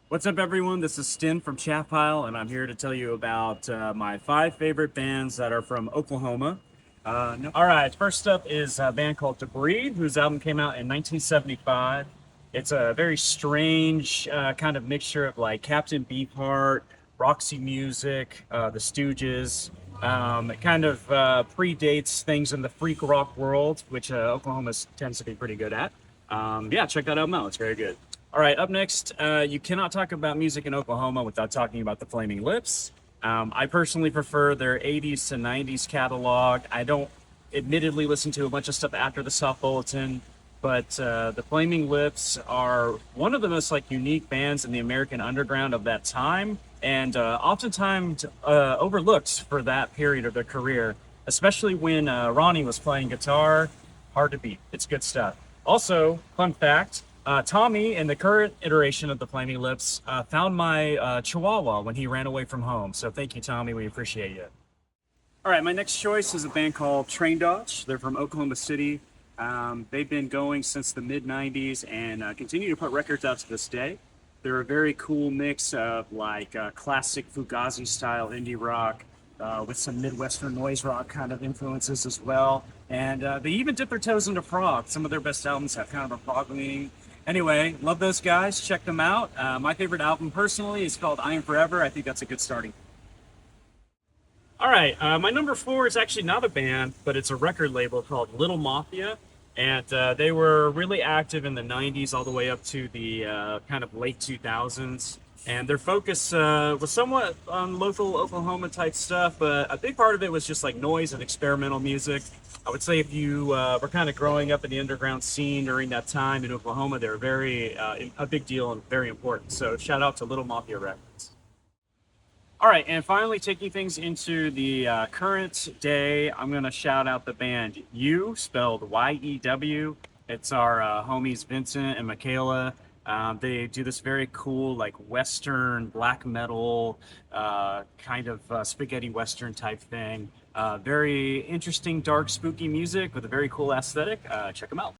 What's up, everyone? This is Stin from Chat Pile, and I'm here to tell you about my 5 favorite bands that are from Oklahoma. All right, first up is a band called Debris, whose album came out in 1975. It's a very strange kind of mixture of like Captain Beefheart, Roxy Music, the Stooges. It kind of predates things in the freak rock world, which Oklahoma tends to be pretty good at. Yeah, check that album out. It's very good. All right, up next, you cannot talk about music in Oklahoma without talking about the Flaming Lips. I personally prefer their 80s to 90s catalog. I don't admittedly listen to a bunch of stuff after the South Bulletin, but the Flaming Lips are one of the most like unique bands in the American underground of that time, and oftentimes overlooked for that period of their career, especially when Ronnie was playing guitar. Hard to beat. It's good stuff. Also, fun fact, Tommy, in the current iteration of the Flaming Lips, found my Chihuahua when he ran away from home. So thank you, Tommy. We appreciate you. All right, my next choice is a band called Train Dodge. They're from Oklahoma City. They've been going since the mid 90s and continue to put records out to this day. They're a very cool mix of like classic Fugazi style indie rock with some Midwestern noise rock kind of influences as well. And they even dip their toes into prog. Some of their best albums have kind of a prog leaning. Anyway, love those guys. Check them out. My favorite album personally is called I Am Forever. I think that's a good starting. All right, my number 4 is actually not a band, but it's a record label called Little Mafia. And they were really active in the 90s all the way up to the kind of late 2000s. And their focus was somewhat on local Oklahoma type stuff, but a big part of it was just like noise and experimental music. I would say if you were kind of growing up in the underground scene during that time in Oklahoma, they were very a big deal and very important. So shout out to Little Mafia Records. All right, and finally taking things into the current day, I'm going to shout out the band You, spelled Y-E-W. It's our homies Vincent and Michaela. They do this very cool, like Western black metal, kind of spaghetti Western type thing. Very interesting, dark, spooky music with a very cool aesthetic. Check them out.